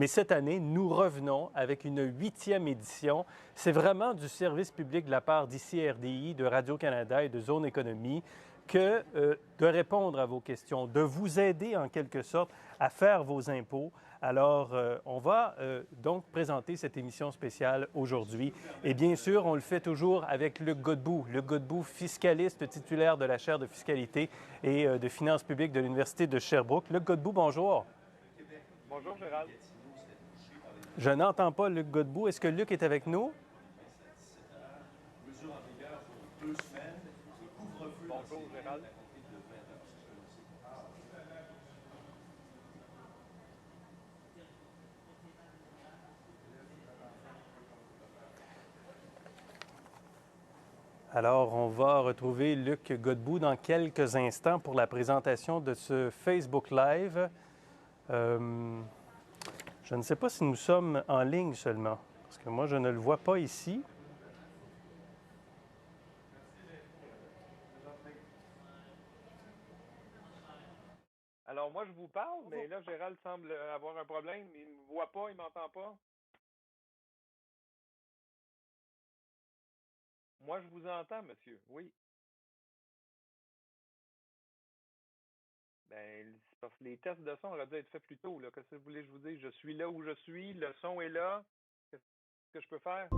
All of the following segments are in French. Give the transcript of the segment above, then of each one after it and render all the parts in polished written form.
Mais cette année, nous revenons avec une 8e édition. C'est vraiment du service public de la part d'ICRDI, de Radio-Canada et de Zone Économie que de répondre à vos questions, de vous aider en quelque sorte à faire vos impôts. Alors, on va donc présenter cette émission spéciale aujourd'hui. Et bien sûr, on le fait toujours avec Luc Godbout. Luc Godbout, fiscaliste titulaire de la chaire de fiscalité et de finances publiques de l'Université de Sherbrooke. Luc Godbout, bonjour. Bonjour, Gérald. Je n'entends pas Luc Godbout. Est-ce que Luc est avec nous? Bonjour, Gérald. Alors, on va retrouver Luc Godbout dans quelques instants pour la présentation de ce Facebook Live. Je ne sais pas si nous sommes en ligne seulement, parce que moi, je ne le vois pas ici. Alors, moi, je vous parle, mais là, Gérald semble avoir un problème. Il ne me voit pas, il ne m'entend pas. Moi, je vous entends, monsieur. Oui. Ben, c'est parce que les tests de son auraient dû être faits plus tôt, là. Qu'est-ce que vous voulez que je vous dise? Je suis là où je suis, le son est là. Qu'est-ce que je peux faire?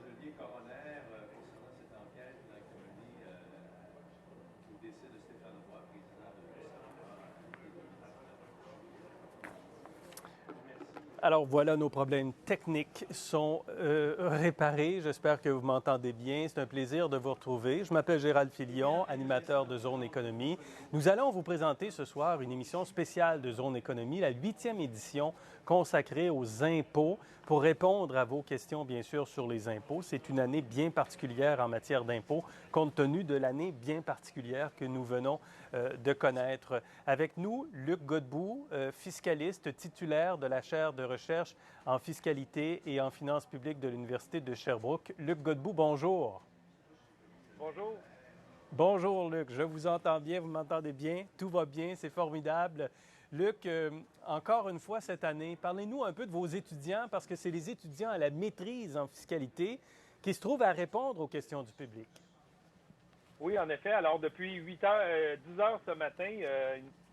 chancelier coroner concernant cette enquête qui a mené au décès de Stéphane Roy, président de Alors voilà, nos problèmes techniques sont réparés. J'espère que vous m'entendez bien. C'est un plaisir de vous retrouver. Je m'appelle Gérald Filion, animateur de Zone Économie. Nous allons vous présenter ce soir une émission spéciale de Zone Économie, la 8e édition consacrée aux impôts pour répondre à vos questions, bien sûr, sur les impôts. C'est une année bien particulière en matière d'impôts, compte tenu de l'année bien particulière que nous venons de connaître. Avec nous, Luc Godbout, fiscaliste titulaire de la chaire de recherche en fiscalité et en finances publiques de l'Université de Sherbrooke. Luc Godbout, bonjour. Bonjour. Bonjour, Luc. Je vous entends bien, vous m'entendez bien. Tout va bien, c'est formidable. Luc, encore une fois cette année, parlez-nous un peu de vos étudiants, parce que c'est les étudiants à la maîtrise en fiscalité qui se trouvent à répondre aux questions du public. Oui, en effet. Alors, depuis 10 heures ce matin,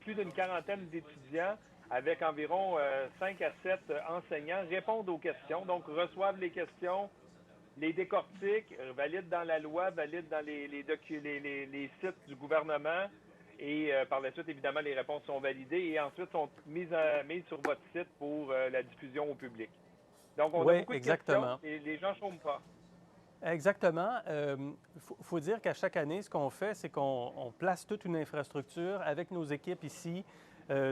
plus d'une quarantaine d'étudiants avec environ 5 à 7 enseignants répondent aux questions, donc reçoivent les questions, les décortiquent, valident dans la loi, valident dans les sites du gouvernement et par la suite, évidemment, les réponses sont validées et ensuite sont mises sur votre site pour la diffusion au public. Donc, on a beaucoup de questions et les gens ne chôment pas. Exactement. Faut dire qu'à chaque année, ce qu'on fait, c'est qu'on place toute une infrastructure avec nos équipes ici,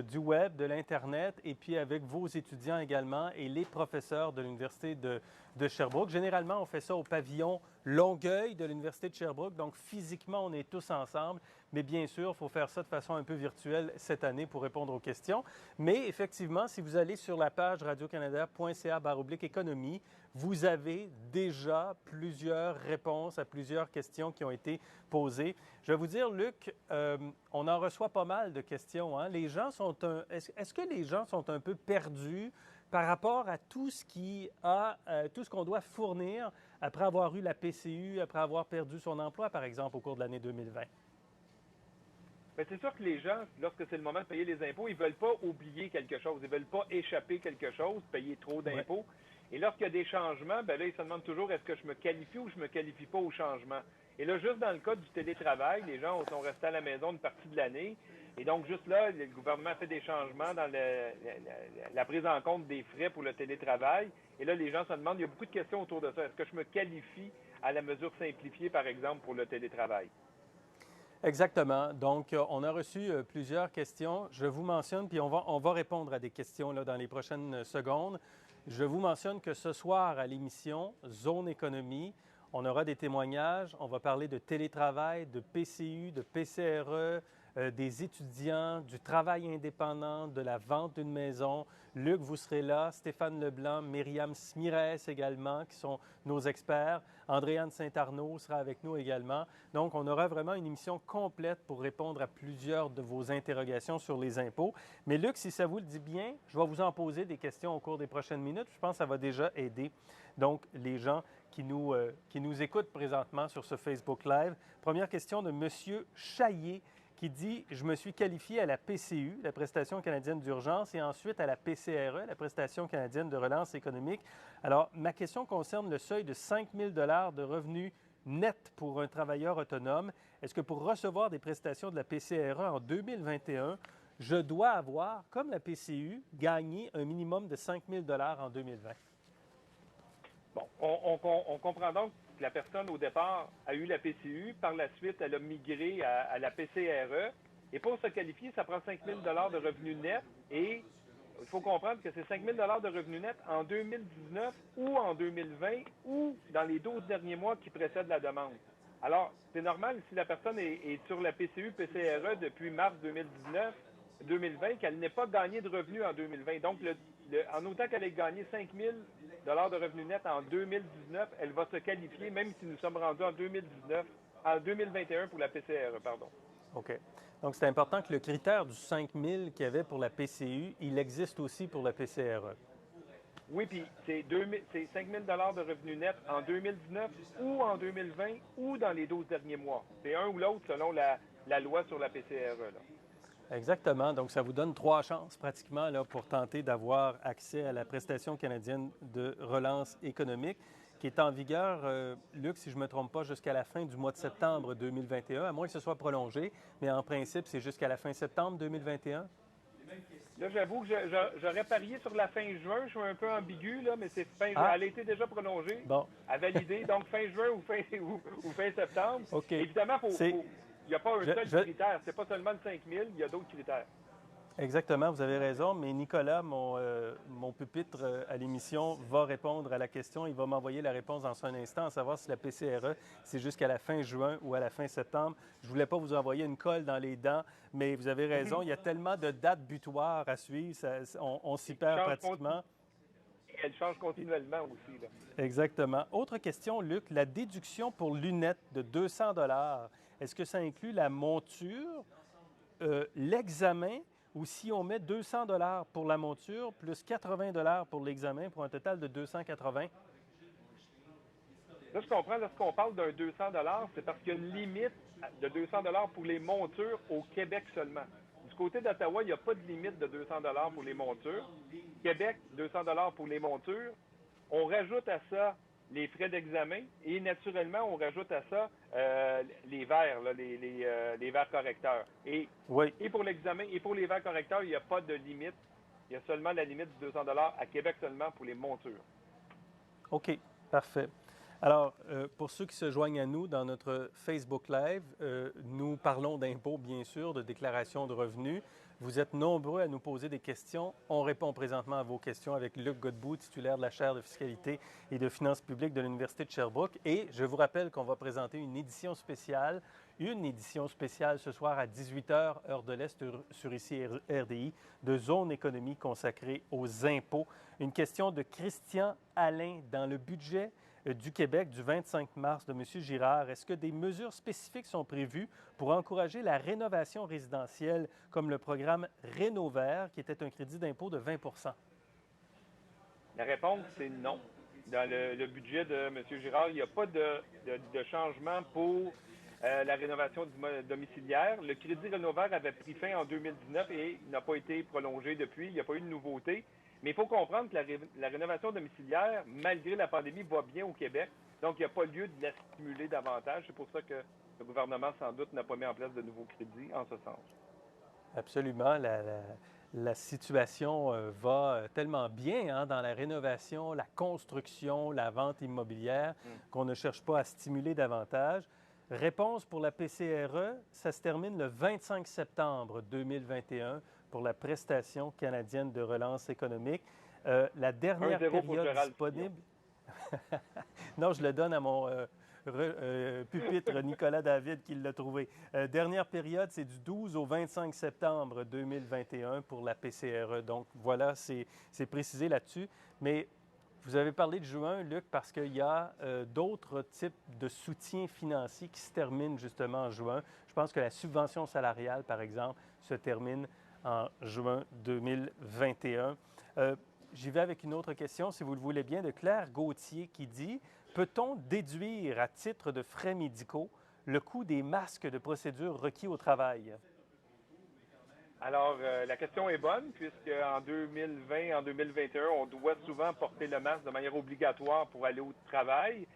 du web, de l'Internet, et puis avec vos étudiants également et les professeurs de l'Université de Sherbrooke. Généralement, on fait ça au pavillon Longueuil de l'Université de Sherbrooke, donc physiquement, on est tous ensemble, mais bien sûr, il faut faire ça de façon un peu virtuelle cette année pour répondre aux questions. Mais effectivement, si vous allez sur la page radiocanada.ca/économie, vous avez déjà plusieurs réponses à plusieurs questions qui ont été posées. Je vais vous dire, Luc, on en reçoit pas mal de questions. Hein? Les gens sont est-ce que les gens sont un peu perdus par rapport à tout ce qu'on doit fournir après avoir eu la PCU, après avoir perdu son emploi, par exemple, au cours de l'année 2020? Bien, c'est sûr que les gens, lorsque c'est le moment de payer les impôts, ils ne veulent pas oublier quelque chose, ils ne veulent pas échapper quelque chose, payer trop d'impôts. Ouais. Et lorsqu'il y a des changements, bien là, ils se demandent toujours est-ce que je me qualifie ou je ne me qualifie pas au changement. Et là, juste dans le cas du télétravail, les gens sont restés à la maison une partie de l'année. Et donc, juste là, le gouvernement fait des changements dans la prise en compte des frais pour le télétravail. Et là, les gens se demandent, il y a beaucoup de questions autour de ça. Est-ce que je me qualifie à la mesure simplifiée, par exemple, pour le télétravail? Exactement. Donc, on a reçu plusieurs questions. Je vous mentionne, puis on va répondre à des questions là, dans les prochaines secondes. Je vous mentionne que ce soir, à l'émission Zone Économie, on aura des témoignages. On va parler de télétravail, de PCU, de PCRE, des étudiants, du travail indépendant, de la vente d'une maison. Luc, vous serez là. Stéphane Leblanc, Myriam Smires également, qui sont nos experts. Andréane Saint-Arnaud sera avec nous également. Donc, on aura vraiment une émission complète pour répondre à plusieurs de vos interrogations sur les impôts. Mais Luc, si ça vous le dit bien, je vais vous en poser des questions au cours des prochaines minutes. Je pense que ça va déjà aider donc les gens qui nous écoutent présentement sur ce Facebook Live. Première question de M. Chaillé, qui dit « Je me suis qualifié à la PCU, la prestation canadienne d'urgence, et ensuite à la PCRE, la prestation canadienne de relance économique. Alors, ma question concerne le seuil de 5 000 $ de revenus nets pour un travailleur autonome. Est-ce que pour recevoir des prestations de la PCRE en 2021, je dois avoir, comme la PCU, gagné un minimum de 5 000 $ en 2020? » Bon, on comprend donc que la personne, au départ, a eu la PCU. Par la suite, elle a migré à la PCRE. Et pour se qualifier, ça prend 5 000 $ de revenus nets. Et il faut comprendre que c'est 5 000 $ de revenus nets en 2019 ou en 2020 ou dans les 12 derniers mois qui précèdent la demande. Alors, c'est normal si la personne est sur la PCU, PCRE depuis mars 2020, qu'elle n'ait pas gagné de revenus en 2020. Donc, en autant qu'elle ait gagné 5 000 $ de revenus nets en 2019, elle va se qualifier, même si nous sommes rendus en 2021 pour la PCRE, pardon. OK. Donc, c'est important que le critère du 5 000 qu'il y avait pour la PCU, il existe aussi pour la PCRE. Oui, puis c'est 5 000 $ de revenus nets en 2019 ou en 2020 ou dans les 12 derniers mois. C'est un ou l'autre selon la loi sur la PCRE, là. Exactement. Donc, ça vous donne 3 chances pratiquement là, pour tenter d'avoir accès à la prestation canadienne de relance économique. qui est en vigueur, Luc, si je ne me trompe pas, jusqu'à la fin du mois de septembre 2021, à moins que ce soit prolongé, mais en principe, c'est jusqu'à la fin septembre 2021. Là, j'avoue que j'aurais parié sur la fin juin. Je suis un peu ambigu, là, mais c'est fin juin. Ah! Elle a été déjà prolongée, Bon, à valider. Donc, fin juin ou fin septembre. OK. Évidemment, il n'y a pas un seul critère. C'est pas seulement le 5 000, il y a d'autres critères. Exactement, vous avez raison, mais Nicolas, mon pupitre à l'émission, va répondre à la question. Il va m'envoyer la réponse dans un instant, à savoir si la PCRE, c'est jusqu'à la fin juin ou à la fin septembre. Je ne voulais pas vous envoyer une colle dans les dents, mais vous avez raison, il y a tellement de dates butoirs à suivre, on s'y perd pratiquement. Elle change continuellement aussi, là. Exactement. Autre question, Luc, la déduction pour lunettes de 200 $, est-ce que ça inclut la monture, l'examen, ou si on met 200 $ pour la monture, plus 80 $ pour l'examen, pour un total de 280? Là, je comprends, lorsqu'on parle d'un 200 $, c'est parce qu'il y a une limite de 200 $ pour les montures au Québec seulement. Du côté d'Ottawa, il n'y a pas de limite de 200 $ pour les montures. Québec, 200 $ pour les montures. On rajoute à ça les frais d'examen et naturellement, on rajoute à ça les verres, là, les verres correcteurs. Et pour l'examen et pour les verres correcteurs, il n'y a pas de limite. Il y a seulement la limite de 200 $ à Québec seulement pour les montures. OK, parfait. Alors, pour ceux qui se joignent à nous dans notre Facebook Live, nous parlons d'impôts, bien sûr, de déclaration de revenus. Vous êtes nombreux à nous poser des questions. On répond présentement à vos questions avec Luc Godbout, titulaire de la chaire de fiscalité et de finances publiques de l'Université de Sherbrooke. Et je vous rappelle qu'on va présenter une édition spéciale ce soir à 18h, heure de l'Est, sur ici RDI, de Zone économie consacrée aux impôts. Une question de Christian Alain dans le budget du Québec du 25 mars de M. Girard. Est-ce que des mesures spécifiques sont prévues pour encourager la rénovation résidentielle, comme le programme Rénovert, qui était un crédit d'impôt de 20 %? La réponse, c'est non. Dans le budget de M. Girard, il n'y a pas de changement pour la rénovation domiciliaire. Le crédit Rénovert avait pris fin en 2019 et il n'a pas été prolongé depuis. Il n'y a pas eu de nouveauté. Mais il faut comprendre que la rénovation domiciliaire, malgré la pandémie, va bien au Québec. Donc, il n'y a pas lieu de la stimuler davantage. C'est pour ça que le gouvernement, sans doute, n'a pas mis en place de nouveaux crédits en ce sens. Absolument. La situation va tellement bien dans la rénovation, la construction, la vente immobilière qu'on ne cherche pas à stimuler davantage. Réponse pour la PCRE, ça se termine le 25 septembre 2021 pour la prestation canadienne de relance économique. La dernière période disponible... Non, je le donne à mon pupitre Nicolas David qui l'a trouvé. Dernière période, c'est du 12 au 25 septembre 2021 pour la PCRE. Donc voilà, c'est précisé là-dessus. Mais vous avez parlé de juin, Luc, parce qu'il y a d'autres types de soutien financier qui se terminent justement en juin. Je pense que la subvention salariale, par exemple, se termine en juin 2021. J'y vais avec une autre question, si vous le voulez bien, de Claire Gauthier qui dit « Peut-on déduire à titre de frais médicaux le coût des masques de procédure requis au travail? » Alors, la question est bonne, puisqu'en 2020, en 2021, on doit souvent porter le masque de manière obligatoire pour aller au travail.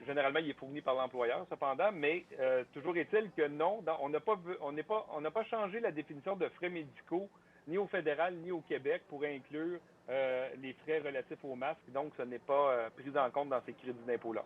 Généralement, il est fourni par l'employeur, cependant, mais toujours est-il que non, on n'a pas changé la définition de frais médicaux, ni au fédéral, ni au Québec, pour inclure les frais relatifs aux masques. Donc, ce n'est pas pris en compte dans ces crédits d'impôt-là.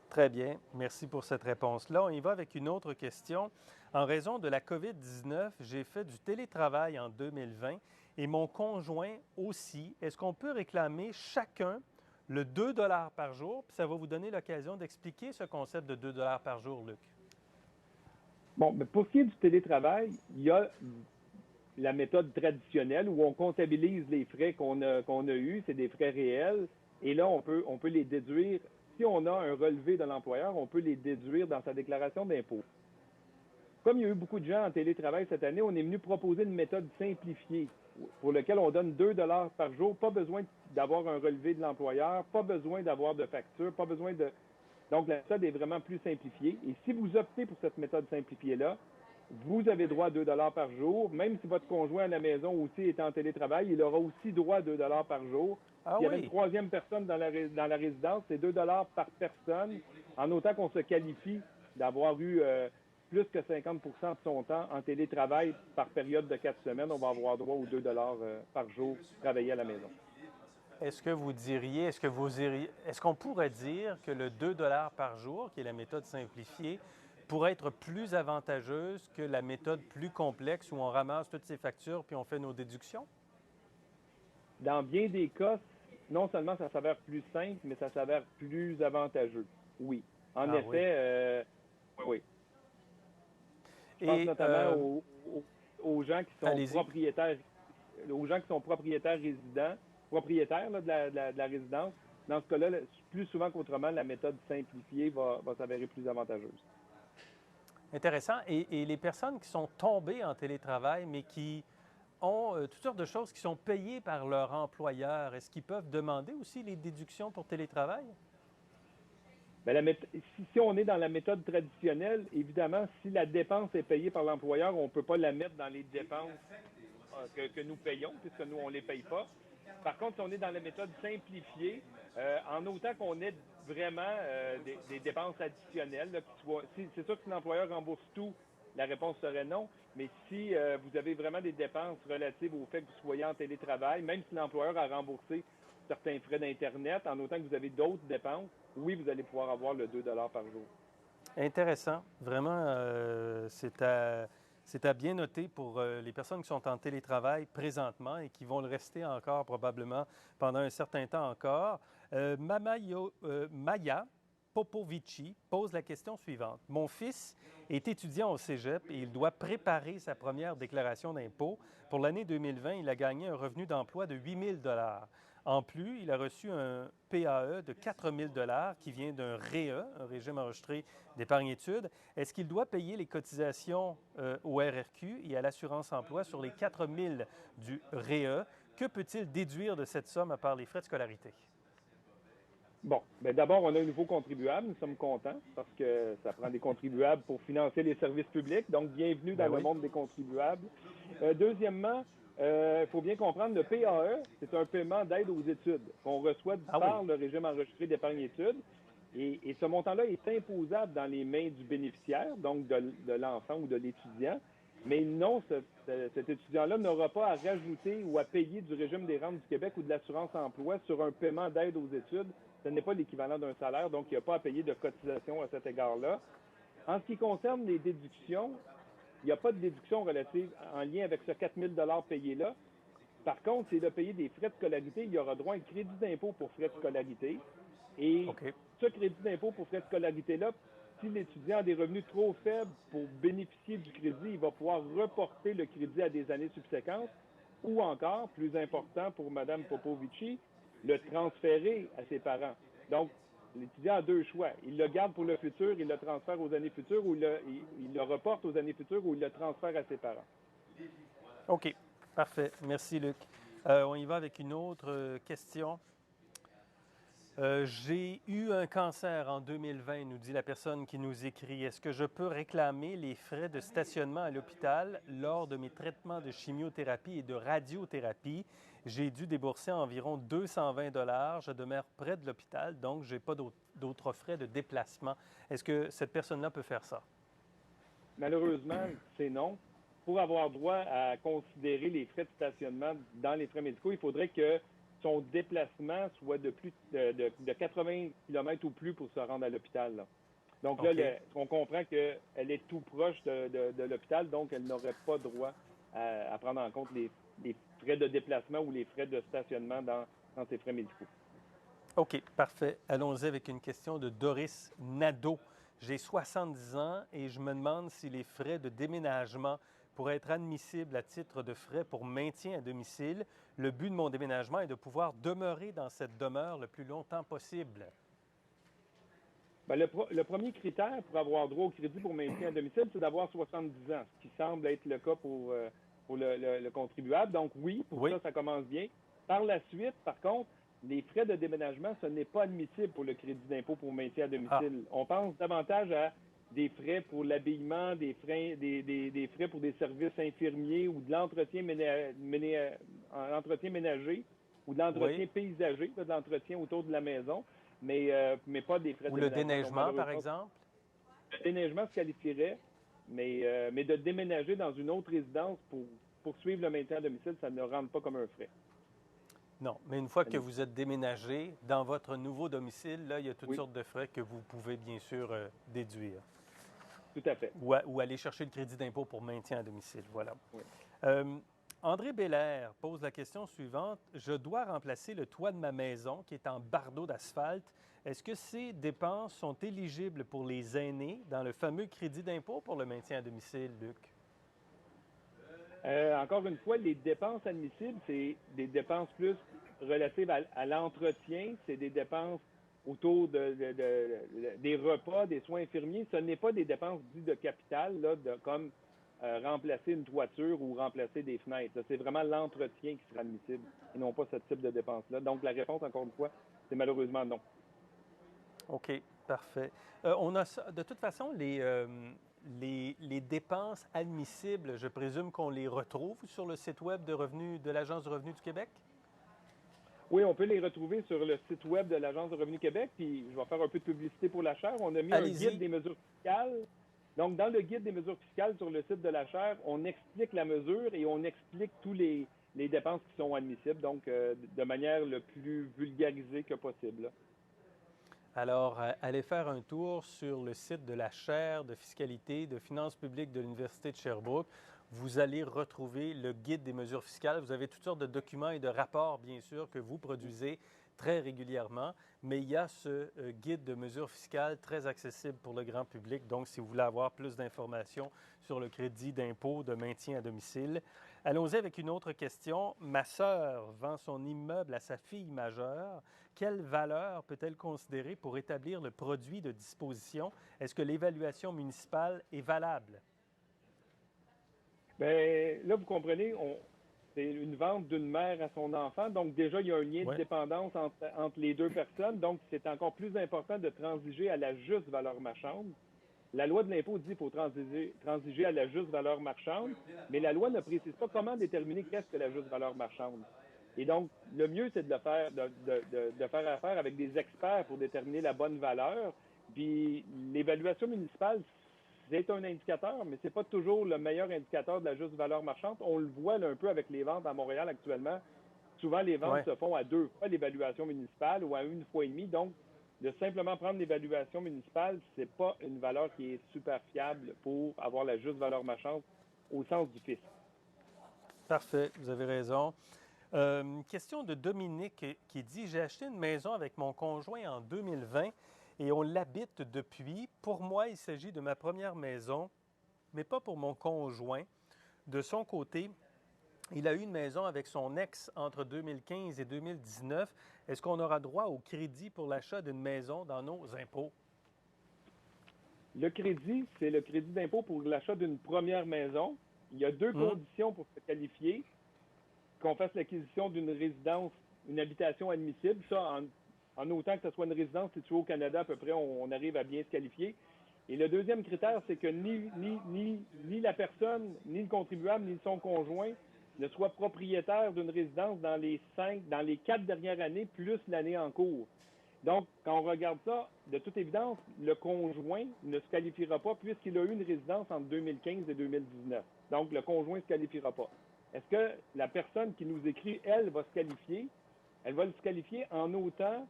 Très bien. Merci pour cette réponse-là. On y va avec une autre question. En raison de la COVID-19, j'ai fait du télétravail en 2020 et mon conjoint aussi. Est-ce qu'on peut réclamer chacun le 2 $ par jour? Puis ça va vous donner l'occasion d'expliquer ce concept de 2 $ par jour, Luc. Bon, mais pour ce qui est du télétravail, il y a la méthode traditionnelle où on comptabilise les frais qu'on a eus, c'est des frais réels, et là, on peut les déduire. Si on a un relevé de l'employeur, on peut les déduire dans sa déclaration d'impôt. Comme il y a eu beaucoup de gens en télétravail cette année, on est venu proposer une méthode simplifiée pour laquelle on donne 2 $ par jour. Pas besoin d'avoir un relevé de l'employeur, pas besoin d'avoir de facture, pas besoin de... Donc, la méthode est vraiment plus simplifiée. Et si vous optez pour cette méthode simplifiée-là, vous avez droit à 2 par jour. Même si votre conjoint à la maison aussi est en télétravail, il aura aussi droit à 2 par jour. Ah S'il y avait une oui. troisième personne dans la résidence, c'est 2 par personne, en autant qu'on se qualifie d'avoir eu plus que 50 de son temps en télétravail par période de 4 semaines. On va avoir droit aux 2 par jour travaillés à la maison. Est-ce que vous diriez, est-ce qu'on pourrait dire que le 2 par jour, qui est la méthode simplifiée, pourrait être plus avantageuse que la méthode plus complexe où on ramasse toutes ces factures puis on fait nos déductions? Dans bien des cas, non seulement ça s'avère plus simple, mais ça s'avère plus avantageux. Oui. En Ah oui. effet, oui. Je pense Et notamment aux gens qui sont allez-y. propriétaires, aux gens qui sont propriétaires résidents, propriétaires là, de la résidence. Dans ce cas-là, plus souvent qu'autrement, la méthode simplifiée va s'avérer plus avantageuse. Intéressant. Et les personnes qui sont tombées en télétravail, mais qui ont toutes sortes de choses qui sont payées par leur employeur, est-ce qu'ils peuvent demander aussi les déductions pour télétravail? Bien, si on est dans la méthode traditionnelle, évidemment, si la dépense est payée par l'employeur, on ne peut pas la mettre dans les dépenses que nous payons, puisque nous, on ne les paye pas. Par contre, si on est dans la méthode simplifiée, en autant qu'on ait vraiment des dépenses additionnelles, là, c'est sûr que si l'employeur rembourse tout, la réponse serait non. Mais si vous avez vraiment des dépenses relatives au fait que vous soyez en télétravail, même si l'employeur a remboursé certains frais d'Internet, en autant que vous avez d'autres dépenses, oui, vous allez pouvoir avoir le 2 par jour. Intéressant. Vraiment, c'est à bien noter pour les personnes qui sont en télétravail présentement et qui vont le rester encore probablement pendant un certain temps encore. Maya Popovici pose la question suivante. Mon fils est étudiant au Cégep et il doit préparer sa première déclaration d'impôt. Pour l'année 2020, il a gagné un revenu d'emploi de 8 000 $. En plus, il a reçu un PAE de 4 000 $ qui vient d'un REE, un régime enregistré d'épargne-études. Est-ce qu'il doit payer les cotisations au RRQ et à l'assurance emploi sur les 4 000 du REE? Que peut-il déduire de cette somme à part les frais de scolarité? Bon, bien d'abord, on a un nouveau contribuable. Nous sommes contents parce que ça prend des contribuables pour financer les services publics. Donc, bienvenue dans le monde des contribuables. Deuxièmement, il faut bien comprendre, le PAE, c'est un paiement d'aide aux études qu'on reçoit par le régime enregistré d'épargne-études. Et ce montant-là est imposable dans les mains du bénéficiaire, donc de l'enfant ou de l'étudiant. Mais non, cet étudiant-là n'aura pas à rajouter ou à payer du régime des rentes du Québec ou de l'assurance-emploi sur un paiement d'aide aux études. Ce n'est pas l'équivalent d'un salaire, donc il n'y a pas à payer de cotisation à cet égard-là. En ce qui concerne les déductions, il n'y a pas de déduction relative en lien avec ce 4 000 $ payé-là. Par contre, s'il a payé des frais de scolarité, il y aura droit à un crédit d'impôt pour frais de scolarité. Et ce crédit d'impôt pour frais de scolarité-là, si l'étudiant a des revenus trop faibles pour bénéficier du crédit, il va pouvoir reporter le crédit à des années subséquentes ou encore, plus important pour Mme Popovici, le transférer à ses parents. Donc, l'étudiant a deux choix. Il le garde pour le futur, il le transfère aux années futures, ou il le reporte aux années futures, ou il le transfère à ses parents. OK. Parfait. Merci, Luc. On y va avec une autre question. J'ai eu un cancer en 2020, nous dit la personne qui nous écrit. Est-ce que je peux réclamer les frais de stationnement à l'hôpital lors de mes traitements de chimiothérapie et de radiothérapie? J'ai dû débourser environ 220 $. Je demeure près de l'hôpital, donc je n'ai pas d'autres frais de déplacement. Est-ce que cette personne-là peut faire ça? Malheureusement, c'est non. Pour avoir droit à considérer les frais de stationnement dans les frais médicaux, il faudrait que son déplacement soit de plus de 80 km ou plus pour se rendre à l'hôpital. Là. Donc là, on comprend qu'elle est tout proche de l'hôpital, donc elle n'aurait pas droit à prendre en compte les frais de déplacement ou les frais de stationnement dans ses frais médicaux. OK, parfait. Allons-y avec une question de Doris Nadeau. J'ai 70 ans et je me demande si les frais de déménagement pourraient être admissibles à titre de frais pour maintien à domicile. Le but de mon déménagement est de pouvoir demeurer dans cette demeure le plus longtemps possible. Bien, le premier critère pour avoir droit au crédit pour maintien à domicile, c'est d'avoir 70 ans, ce qui semble être le cas pour le contribuable. Donc oui, pour ça commence bien. Par la suite, par contre, les frais de déménagement, ce n'est pas admissible pour le crédit d'impôt pour maintien à domicile. On pense davantage à des frais pour l'habillement, des frais pour des services infirmiers ou de l'entretien ménager ou de l'entretien Oui. paysager, de l'entretien autour de la maison, mais pas des frais de Ou le déménagement. Donc, déneigement, par malheureusement, exemple? le déneigement se qualifierait, mais de déménager dans une autre résidence pour poursuivre le maintien à domicile, ça ne rentre pas comme un frais. Non, mais une fois que vous êtes déménagé dans votre nouveau domicile, là, il y a toutes Oui, sortes de frais que vous pouvez bien sûr déduire tout à fait. ou aller chercher le crédit d'impôt pour maintien à domicile. Voilà. Oui. Euh, André Bélair pose la question suivante. Je dois remplacer le toit de ma maison qui est en bardeau d'asphalte. Est-ce que ces dépenses sont éligibles pour les aînés dans le fameux crédit d'impôt pour le maintien à domicile, Luc? Encore une fois, les dépenses admissibles, c'est des dépenses plus relatives à l'entretien, c'est des dépenses autour des repas, des soins infirmiers. Ce n'est pas des dépenses dites de capital, là, comme remplacer une toiture ou remplacer des fenêtres. C'est vraiment l'entretien qui sera admissible et non pas ce type de dépenses-là. Donc, la réponse, encore une fois, c'est malheureusement non. OK, parfait. De toute façon, les dépenses admissibles, je présume qu'on les retrouve sur le site web de l'Agence du revenu du Québec? Oui, on peut les retrouver sur le site web de l'Agence de revenu Québec. Puis, je vais faire un peu de publicité pour la chaire. On a mis un guide Allez-y. des mesures fiscales. Donc, dans le guide des mesures fiscales sur le site de la chaire, on explique la mesure et on explique tous les dépenses qui sont admissibles, donc de manière le plus vulgarisée que possible. Alors, allez faire un tour sur le site de la chaire de fiscalité de finances publiques de l'Université de Sherbrooke. Vous allez retrouver le guide des mesures fiscales. Vous avez toutes sortes de documents et de rapports, bien sûr, que vous produisez très régulièrement, mais il y a ce guide de mesures fiscales très accessible pour le grand public. Donc, si vous voulez avoir plus d'informations sur le crédit d'impôt de maintien à domicile. Allons-y avec une autre question. Ma sœur vend son immeuble à sa fille majeure. Quelle valeur peut-elle considérer pour établir le produit de disposition? Est-ce que l'évaluation municipale est valable? Bien, là, vous comprenez, c'est une vente d'une mère à son enfant. Donc, déjà, il y a un lien de Oui. dépendance entre les deux personnes. Donc, c'est encore plus important de transiger à la juste valeur marchande. La loi de l'impôt dit qu'il faut transiger à la juste valeur marchande, mais la loi ne précise pas comment déterminer qu'est-ce que la juste valeur marchande. Et donc, le mieux, c'est de faire affaire avec des experts pour déterminer la bonne valeur. Puis, l'évaluation municipale, c'est un indicateur, mais c'est pas toujours le meilleur indicateur de la juste valeur marchande. On le voit là, un peu avec les ventes à Montréal actuellement. Souvent, les ventes Ouais. se font à 2 fois l'évaluation municipale ou à 1 fois et demie. Donc, de simplement prendre l'évaluation municipale, c'est pas une valeur qui est super fiable pour avoir la juste valeur marchande au sens du fisc. Parfait, vous avez raison. Question de Dominique qui dit, j'ai acheté une maison avec mon conjoint en 2020 et on l'habite depuis. Pour moi, il s'agit de ma première maison, mais pas pour mon conjoint. De son côté, il a eu une maison avec son ex entre 2015 et 2019. Est-ce qu'on aura droit au crédit pour l'achat d'une maison dans nos impôts? Le crédit, c'est le crédit d'impôt pour l'achat d'une première maison. Il y a deux conditions pour se qualifier. Qu'on fasse l'acquisition d'une résidence, une habitation admissible. Ça, en autant que ce soit une résidence située au Canada, à peu près, on arrive à bien se qualifier. Et le deuxième critère, c'est que ni la personne, ni le contribuable, ni son conjoint ne soit propriétaire d'une résidence dans les 4 dernières années, plus l'année en cours. Donc, quand on regarde ça, de toute évidence, le conjoint ne se qualifiera pas puisqu'il a eu une résidence entre 2015 et 2019. Donc, le conjoint ne se qualifiera pas. Est-ce que la personne qui nous écrit, elle, va se qualifier? Elle va se qualifier en autant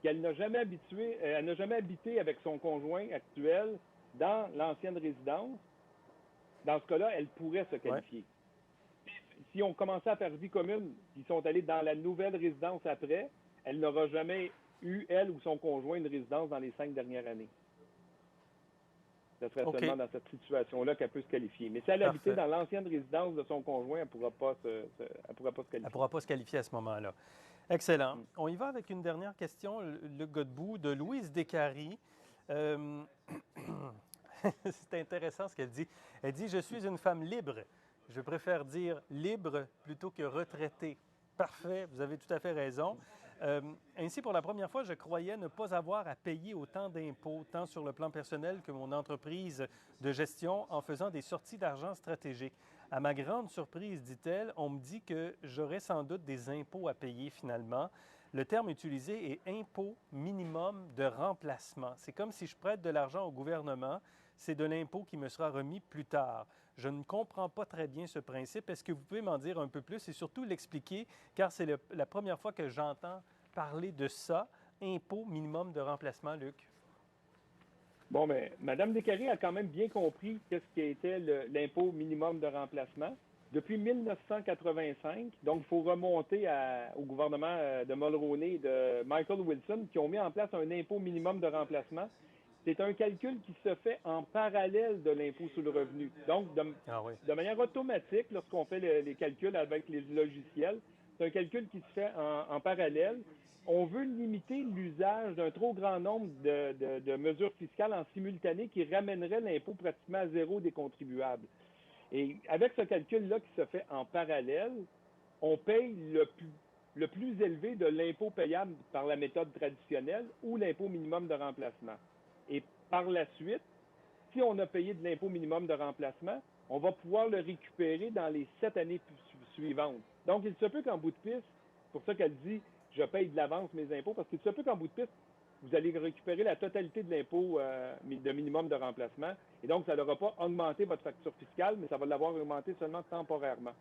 qu'elle n'a jamais habité avec son conjoint actuel dans l'ancienne résidence. Dans ce cas-là, elle pourrait se qualifier. Ouais. Si on commençait à faire vie commune, ils sont allés dans la nouvelle résidence après, elle n'aura jamais eu, elle ou son conjoint, une résidence dans les 5 dernières années. Ce serait seulement dans cette situation-là qu'elle peut se qualifier. Mais si elle habitait dans l'ancienne résidence de son conjoint, elle ne pourra pas se qualifier. Elle ne pourra pas se qualifier à ce moment-là. Excellent. On y va avec une dernière question, Luc Godbout, de Louise Descaries. C'est intéressant ce qu'elle dit. Elle dit « Je suis une femme libre. Je préfère dire libre plutôt que retraitée. » Parfait, vous avez tout à fait raison. Ainsi, pour la première fois, je croyais ne pas avoir à payer autant d'impôts, tant sur le plan personnel que mon entreprise de gestion, en faisant des sorties d'argent stratégiques. À ma grande surprise, dit-elle, on me dit que j'aurais sans doute des impôts à payer finalement. Le terme utilisé est impôt minimum de remplacement. C'est comme si je prête de l'argent au gouvernement, c'est de l'impôt qui me sera remis plus tard. Je ne comprends pas très bien ce principe. Est-ce que vous pouvez m'en dire un peu plus et surtout l'expliquer, car c'est la première fois que j'entends parler de ça, impôt minimum de remplacement, Luc? Bon, mais Mme Descaries a quand même bien compris qu'est-ce qui était l'impôt minimum de remplacement. Depuis 1985, donc il faut remonter au gouvernement de Mulroney et de Michael Wilson qui ont mis en place un impôt minimum de remplacement. C'est un calcul qui se fait en parallèle de l'impôt sur le revenu. Donc, de manière automatique, lorsqu'on fait les calculs avec les logiciels, c'est un calcul qui se fait en parallèle. On veut limiter l'usage d'un trop grand nombre de mesures fiscales en simultané qui ramènerait l'impôt pratiquement à zéro des contribuables. Et avec ce calcul-là qui se fait en parallèle, on paye le plus élevé de l'impôt payable par la méthode traditionnelle ou l'impôt minimum de remplacement. Et par la suite, si on a payé de l'impôt minimum de remplacement, on va pouvoir le récupérer dans les 7 années suivantes. Donc, il se peut qu'en bout de piste, c'est pour ça qu'elle dit « je paye de l'avance mes impôts », parce qu'il se peut qu'en bout de piste, vous allez récupérer la totalité de l'impôt de minimum de remplacement. Et donc, ça n'aura pas augmenté votre facture fiscale, mais ça va l'avoir augmenté seulement temporairement.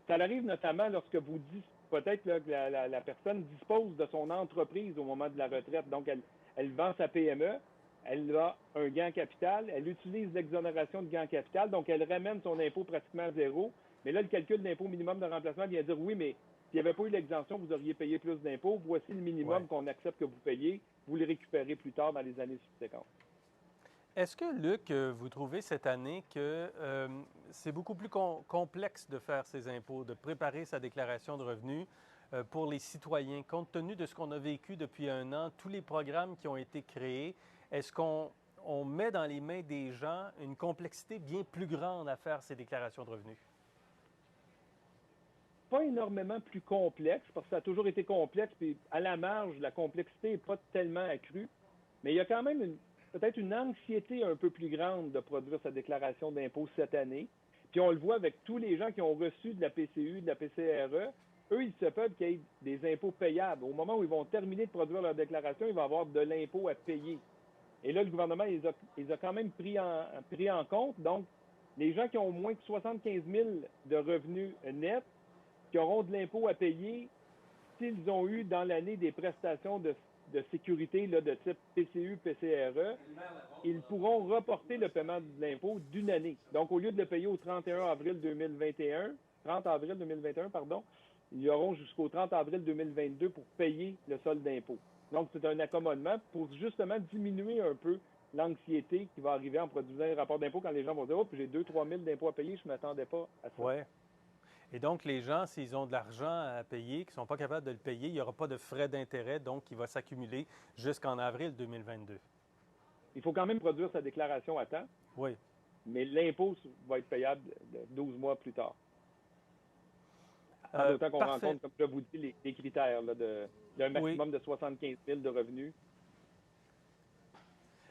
Ça arrive notamment lorsque vous dites peut-être que la personne dispose de son entreprise au moment de la retraite. Donc, elle vend sa PME, elle a un gain capital, elle utilise l'exonération de gain capital, donc elle ramène son impôt pratiquement à zéro. Mais là, le calcul d'impôt minimum de remplacement vient dire oui, mais s'il n'y avait pas eu l'exemption, vous auriez payé plus d'impôts. Voici le minimum qu'on accepte que vous payez. Vous le récupérez plus tard dans les années subséquentes. Est-ce que, Luc, vous trouvez cette année que c'est beaucoup plus complexe de faire ses impôts, de préparer sa déclaration de revenus pour les citoyens, compte tenu de ce qu'on a vécu depuis un an, tous les programmes qui ont été créés? Est-ce qu'on met dans les mains des gens une complexité bien plus grande à faire ces déclarations de revenus? Pas énormément plus complexe, parce que ça a toujours été complexe, puis à la marge, la complexité n'est pas tellement accrue, mais il y a quand même peut-être une anxiété un peu plus grande de produire sa déclaration d'impôt cette année. Puis on le voit avec tous les gens qui ont reçu de la PCU, de la PCRE, eux, il se peut qu'il y ait des impôts payables. Au moment où ils vont terminer de produire leur déclaration, il va y avoir de l'impôt à payer. Et là, le gouvernement les a quand même pris en compte. Donc, les gens qui ont moins de 75 000 de revenus nets, qui auront de l'impôt à payer s'ils ont eu dans l'année des prestations de sécurité là, de type PCU, PCRE, ils pourront reporter le paiement de l'impôt d'une année. Donc, au lieu de le payer au 31 avril 2021, 30 avril 2021, pardon, ils auront jusqu'au 30 avril 2022 pour payer le solde d'impôt. Donc, c'est un accommodement pour justement diminuer un peu l'anxiété qui va arriver en produisant un rapport d'impôt quand les gens vont dire « Oh, puis j'ai 2-3 000 d'impôts à payer, je ne m'attendais pas à ça. » Oui. Et donc, les gens, s'ils ont de l'argent à payer, qui ne sont pas capables de le payer, il n'y aura pas de frais d'intérêt, donc qui va s'accumuler jusqu'en avril 2022. Il faut quand même produire sa déclaration à temps. Oui. Mais l'impôt va être payable 12 mois plus tard. D'autant qu'on rencontre, comme je vous dis, les critères d'un maximum de 75 000 de revenus.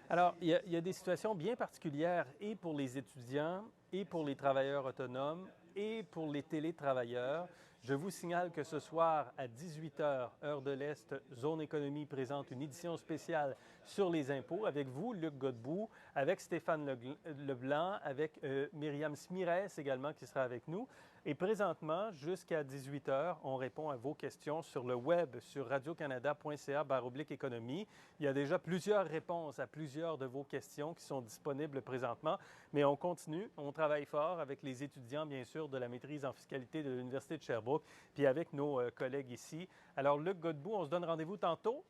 Alors, il y a des situations bien particulières et pour les étudiants, et pour les travailleurs autonomes, et pour les télétravailleurs. Je vous signale que ce soir, à 18h, heure de l'Est, Zone Économie présente une édition spéciale sur les impôts avec vous, Luc Godbout, avec Stéphane Leblanc, avec Myriam Smires également qui sera avec nous. Et présentement, jusqu'à 18h, on répond à vos questions sur le web, sur radiocanada.ca/économie. Il y a déjà plusieurs réponses à plusieurs de vos questions qui sont disponibles présentement, mais on continue, on travaille fort avec les étudiants, bien sûr, de la maîtrise en fiscalité de l'Université de Sherbrooke, puis avec nos collègues ici. Alors, Luc Godbout, on se donne rendez-vous tantôt,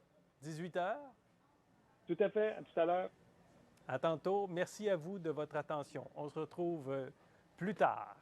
18h? Tout à fait, à tout à l'heure. À tantôt. Merci à vous de votre attention. On se retrouve plus tard.